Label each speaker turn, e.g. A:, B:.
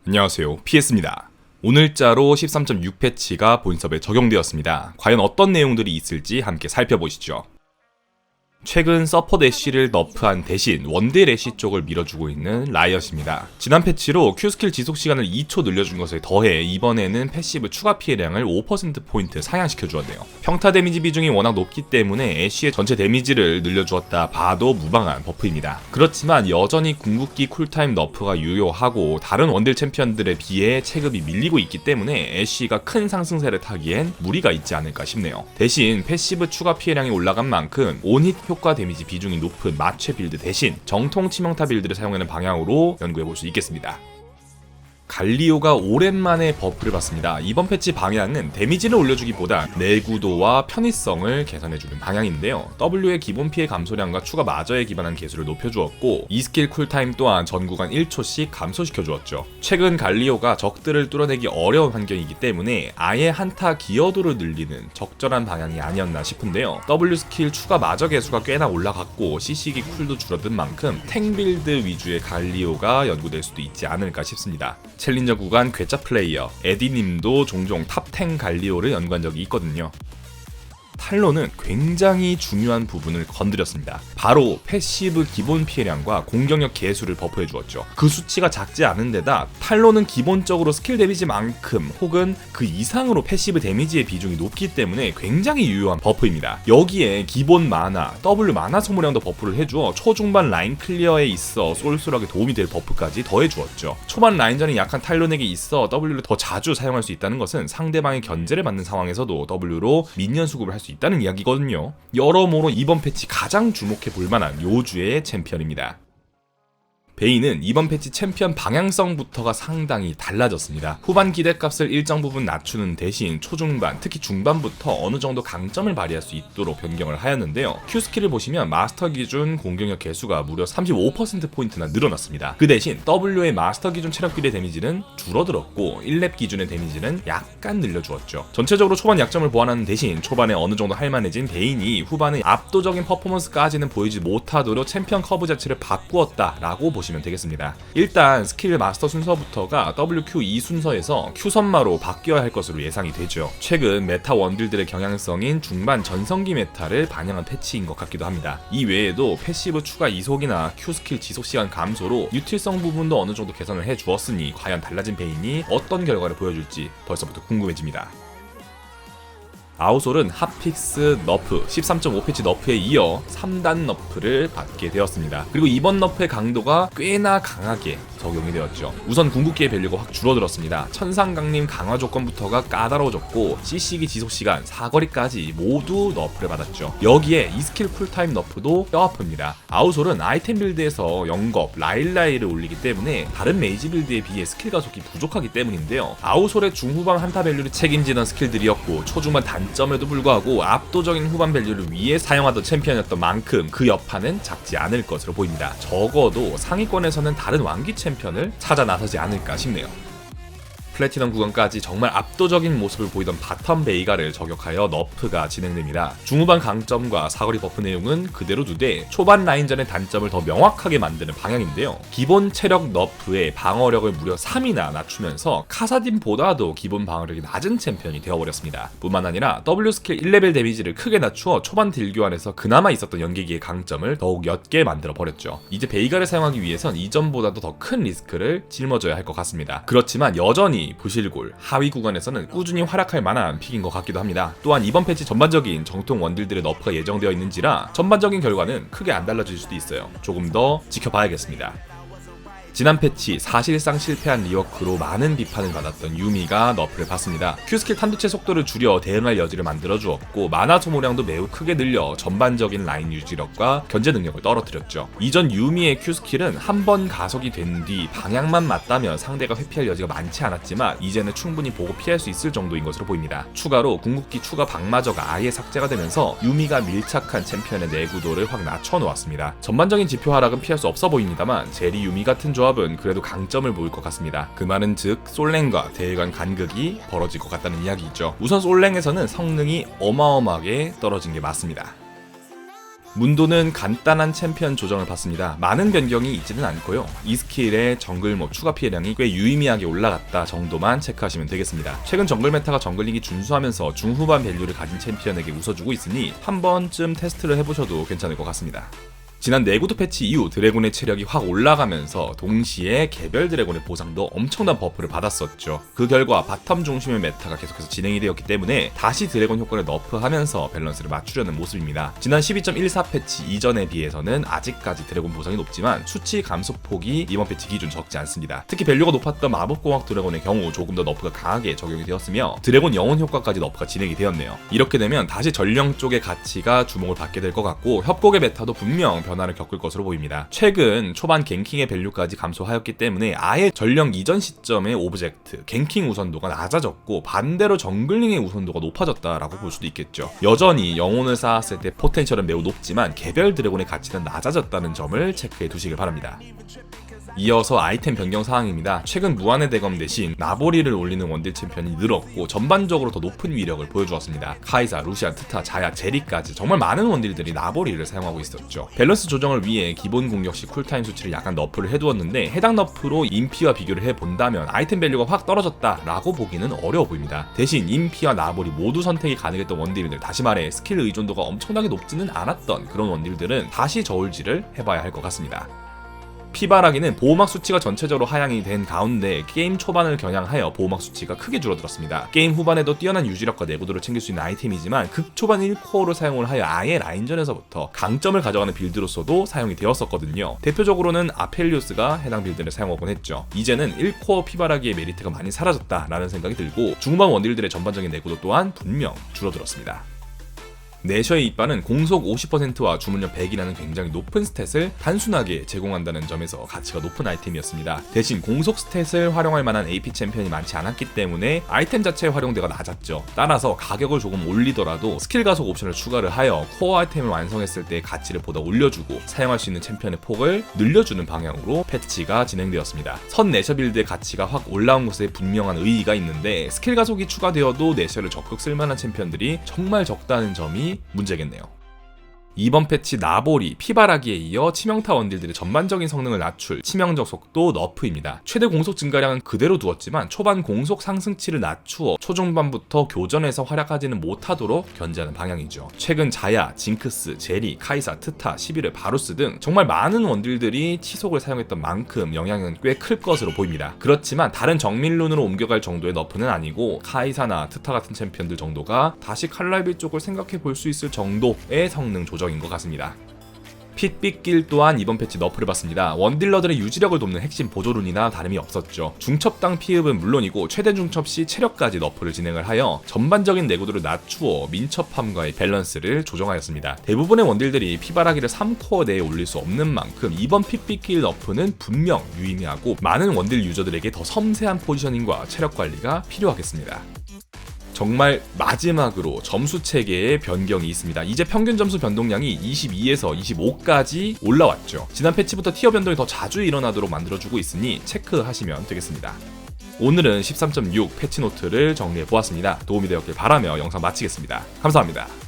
A: 안녕하세요, PS입니다. 오늘자로 13.6 패치가 본섭에 적용되었습니다. 과연 어떤 내용들이 있을지 함께 살펴보시죠. 최근 서포 애쉬를 너프한 대신 원딜 애쉬 쪽을 밀어주고 있는 라이엇입니다. 지난 패치로 Q스킬 지속시간을 2초 늘려준 것에 더해 이번에는 패시브 추가 피해량을 5%포인트 상향시켜주었네요. 평타 데미지 비중이 워낙 높기 때문에 애쉬의 전체 데미지를 늘려주었다 봐도 무방한 버프입니다. 그렇지만 여전히 궁극기 쿨타임 너프가 유효하고 다른 원딜 챔피언들에 비해 체급이 밀리고 있기 때문에 애쉬가 큰 상승세를 타기엔 무리가 있지 않을까 싶네요. 대신 패시브 추가 피해량이 올라간 만큼 온힛 효과 데미지 비중이 높은 마취 빌드 대신 정통 치명타 빌드를 사용하는 방향으로 연구해볼 수 있겠습니다. 갈리오가 오랜만에 버프를 받습니다. 이번 패치 방향은 데미지를 올려주기보다 내구도와 편의성을 개선해주는 방향인데요. W의 기본 피해 감소량과 추가 마저에 기반한 개수를 높여주었고 이 스킬 쿨타임 또한 전 구간 1초씩 감소시켜주었죠. 최근 갈리오가 적들을 뚫어내기 어려운 환경이기 때문에 아예 한타 기여도를 늘리는 적절한 방향이 아니었나 싶은데요. W 스킬 추가 마저 개수가 꽤나 올라갔고 CC기 쿨도 줄어든 만큼 탱 빌드 위주의 갈리오가 연구될 수도 있지 않을까 싶습니다. 챌린저 구간 괴짜 플레이어 에디님도 종종 탑10 갈리오를 연구한 적이 있거든요. 탈론은 굉장히 중요한 부분을 건드렸습니다. 바로 패시브 기본 피해량과 공격력 개수를 버프해 주었죠. 그 수치가 작지 않은 데다 탈론은 기본적으로 스킬 데미지만큼 혹은 그 이상으로 패시브 데미지의 비중이 높기 때문에 굉장히 유효한 버프입니다. 여기에 기본 마나, W 마나 소모량도 버프를 해주어 초중반 라인 클리어에 있어 쏠쏠하게 도움이 될 버프까지 더해 주었죠. 초반 라인전이 약한 탈론에게 있어 W를 더 자주 사용할 수 있다는 것은 상대방의 견제를 받는 상황에서도 W로 미니언 수급을 할 수 있다는 이야기거든요. 여러모로 이번 패치 가장 주목해 볼 만한 요주의 챔피언입니다. 베인은 이번 패치 챔피언 방향성부터가 상당히 달라졌습니다. 후반 기대값을 일정 부분 낮추는 대신 초중반, 특히 중반부터 어느 정도 강점을 발휘할 수 있도록 변경을 하였는데요. Q스킬을 보시면 마스터 기준 공격력 개수가 무려 35%포인트나 늘어났습니다. 그 대신 W의 마스터 기준 체력 비례 데미지는 줄어들었고 1렙 기준의 데미지는 약간 늘려주었죠. 전체적으로 초반 약점을 보완하는 대신 초반에 어느 정도 할만해진 베인이 후반에 압도적인 퍼포먼스까지는 보이지 못하도록 챔피언 커브 자체를 바꾸었다라고 보시면 되겠습니다. 일단 스킬 마스터 순서부터가 WQ2 순서에서 Q선마로 바뀌어야 할 것으로 예상이 되죠. 최근 메타 원딜들의 경향성인 중반 전성기 메타를 반영한 패치인 것 같기도 합니다. 이 외에도 패시브 추가 이속이나 Q스킬 지속시간 감소로 유틸성 부분도 어느 정도 개선을 해주었으니 과연 달라진 베인이 어떤 결과를 보여줄지 벌써부터 궁금해집니다. 아우솔은 핫픽스 너프 13.5 패치 너프에 이어 3단 너프를 받게 되었습니다. 그리고 이번 너프의 강도가 꽤나 강하게 적용이 되었죠. 우선 궁극기의 밸류가 확 줄어들었습니다. 천상강림 강화 조건부터가 까다로워졌고 CC기 지속시간, 사거리까지 모두 너프를 받았죠. 여기에 이 스킬 풀타임 너프도 뼈아픕니다. 아우솔은 아이템 빌드에서 영겁, 라일라이를 올리기 때문에 다른 메이지 빌드에 비해 스킬 가속이 부족하기 때문인데요. 아우솔의 중후반 한타 밸류를 책임지던 스킬들이었고 초중반 단점에도 불구하고 압도적인 후반 밸류를 위해 사용하던 챔피언이었던 만큼 그 여파는 작지 않을 것으로 보입니다. 적어도 상위권에서는 다른 왕기 챔피언을 찾아 나서지 않을까 싶네요. 플래티넘 구간까지 정말 압도적인 모습을 보이던 바텀 베이가를 저격하여 너프가 진행됩니다. 중후반 강점과 사거리 버프 내용은 그대로 두되 초반 라인전의 단점을 더 명확하게 만드는 방향인데요. 기본 체력 너프에 방어력을 무려 3이나 낮추면서 카사딘보다도 기본 방어력이 낮은 챔피언이 되어버렸습니다. 뿐만 아니라 W 스킬 1레벨 데미지를 크게 낮추어 초반 딜 교환에서 그나마 있었던 연계기의 강점을 더욱 옅게 만들어버렸죠. 이제 베이가를 사용하기 위해선 이전보다도 더 큰 리스크를 짊어져야 할 것 같습니다. 그렇지만 여전히 부실골, 하위 구간에서는 꾸준히 활약할 만한 픽인 것 같기도 합니다. 또한 이번 패치 전반적인 정통 원딜들의 너프가 예정되어 있는지라 전반적인 결과는 크게 안 달라질 수도 있어요. 조금 더 지켜봐야겠습니다. 지난 패치 사실상 실패한 리워크로 많은 비판을 받았던 유미가 너프를 받습니다. Q스킬 탄도체 속도를 줄여 대응할 여지를 만들어주었고 마나 소모량도 매우 크게 늘려 전반적인 라인 유지력과 견제 능력을 떨어뜨렸죠. 이전 유미의 Q스킬은 한 번 가속이 된 뒤 방향만 맞다면 상대가 회피할 여지가 많지 않았지만 이제는 충분히 보고 피할 수 있을 정도인 것으로 보입니다. 추가로 궁극기 추가 방마저가 아예 삭제가 되면서 유미가 밀착한 챔피언의 내구도를 확 낮춰놓았습니다. 전반적인 지표 하락은 피할 수 없어 보입니다만 제리 유미 같은 조합은 그래도 강점을 보일 것 같습니다. 그 말은 즉 솔랭과 대회 간 간극이 벌어질 것 같다는 이야기죠. 우선 솔랭에서는 성능이 어마어마하게 떨어진 게 맞습니다. 문도는 간단한 챔피언 조정을 받습니다. 많은 변경이 있지는 않고요. 이 스킬의 정글몹 추가 피해량이 꽤 유의미하게 올라갔다 정도만 체크하시면 되겠습니다. 최근 정글 메타가 정글링이 준수하면서 중후반 밸류를 가진 챔피언에게 웃어주고 있으니 한 번쯤 테스트를 해보셔도 괜찮을 것 같습니다. 지난 내구도 패치 이후 드래곤의 체력이 확 올라가면서 동시에 개별 드래곤의 보상도 엄청난 버프를 받았었죠. 그 결과 바텀 중심의 메타가 계속해서 진행이 되었기 때문에 다시 드래곤 효과를 너프하면서 밸런스를 맞추려는 모습입니다. 지난 12.14 패치 이전에 비해서는 아직까지 드래곤 보상이 높지만 수치 감소폭이 이번 패치 기준 적지 않습니다. 특히 밸류가 높았던 마법공학 드래곤의 경우 조금 더 너프가 강하게 적용이 되었으며 드래곤 영혼 효과까지 너프가 진행이 되었네요. 이렇게 되면 다시 전령 쪽의 가치가 주목을 받게 될 것 같고 협곡의 메타도 분명 변화를 겪을 것으로 보입니다. 최근 초반 갱킹의 밸류까지 감소하였기 때문에 아예 전령 이전 시점의 오브젝트, 갱킹 우선도가 낮아졌고 반대로 정글링의 우선도가 높아졌다라고 볼 수도 있겠죠. 여전히 영혼을 쌓았을 때 포텐셜은 매우 높지만 개별 드래곤의 가치는 낮아졌다는 점을 체크해 두시길 바랍니다. 이어서 아이템 변경 사항입니다. 최근 무한의 대검 대신 나보리를 올리는 원딜 챔피언이 늘었고 전반적으로 더 높은 위력을 보여주었습니다. 카이사, 루시안, 트타, 자야, 제리까지 정말 많은 원딜들이 나보리를 사용하고 있었죠. 밸런스 조정을 위해 기본 공격 시 쿨타임 수치를 약간 너프를 해두었는데 해당 너프로 인피와 비교를 해본다면 아이템 밸류가 확 떨어졌다라고 보기는 어려워 보입니다. 대신 인피와 나보리 모두 선택이 가능했던 원딜들, 다시 말해 스킬 의존도가 엄청나게 높지는 않았던 그런 원딜들은 다시 저울질을 해봐야 할 것 같습니다. 피바라기는 보호막 수치가 전체적으로 하향이 된 가운데 게임 초반을 겨냥하여 보호막 수치가 크게 줄어들었습니다. 게임 후반에도 뛰어난 유지력과 내구도를 챙길 수 있는 아이템이지만 극초반 1코어로 사용을 하여 아예 라인전에서부터 강점을 가져가는 빌드로서도 사용이 되었었거든요. 대표적으로는 아펠리오스가 해당 빌드를 사용하곤 했죠. 이제는 1코어 피바라기의 메리트가 많이 사라졌다라는 생각이 들고 중후반 원딜들의 전반적인 내구도 또한 분명 줄어들었습니다. 내셔의 이빨은 공속 50%와 주문력 100이라는 굉장히 높은 스탯을 단순하게 제공한다는 점에서 가치가 높은 아이템이었습니다. 대신 공속 스탯을 활용할 만한 AP 챔피언이 많지 않았기 때문에 아이템 자체의 활용도가 낮았죠. 따라서 가격을 조금 올리더라도 스킬 가속 옵션을 추가를 하여 코어 아이템을 완성했을 때의 가치를 보다 올려주고 사용할 수 있는 챔피언의 폭을 늘려주는 방향으로 패치가 진행되었습니다. 선 내셔 빌드의 가치가 확 올라온 것에 분명한 의의가 있는데 스킬 가속이 추가되어도 내셔를 적극 쓸만한 챔피언들이 정말 적다는 점이 문제겠네요. 이번 패치 나보리, 피바라기에 이어 치명타 원딜들의 전반적인 성능을 낮출 치명적 속도 너프입니다. 최대 공속 증가량은 그대로 두었지만 초반 공속 상승치를 낮추어 초중반부터 교전에서 활약하지는 못하도록 견제하는 방향이죠. 최근 자야, 징크스, 제리, 카이사, 트타, 11회, 바루스 등 정말 많은 원딜들이 치속을 사용했던 만큼 영향은 꽤 클 것으로 보입니다. 그렇지만 다른 정밀룬으로 옮겨갈 정도의 너프는 아니고 카이사나 트타 같은 챔피언들 정도가 다시 칼날비 쪽을 생각해 볼 수 있을 정도의 성능 조정 인 것 같습니다. 핏빛길 또한 이번 패치 너프를 받습니다. 원딜러들의 유지력을 돕는 핵심 보조룬이나 다름이 없었죠. 중첩당 피흡은 물론이고 최대 중첩 시 체력까지 너프를 진행을 하여 전반적인 내구도를 낮추어 민첩함과의 밸런스를 조정하였습니다. 대부분의 원딜들이 피바라기를 3코어 내에 올릴 수 없는 만큼 이번 핏빛길 너프는 분명 유의미하고 많은 원딜 유저들에게 더 섬세한 포지셔닝과 체력 관리가 필요하겠습니다. 정말 마지막으로 점수 체계의 변경이 있습니다. 이제 평균 점수 변동량이 22에서 25까지 올라왔죠. 지난 패치부터 티어 변동이 더 자주 일어나도록 만들어주고 있으니 체크하시면 되겠습니다. 오늘은 13.6 패치노트를 정리해보았습니다. 도움이 되었길 바라며 영상 마치겠습니다. 감사합니다.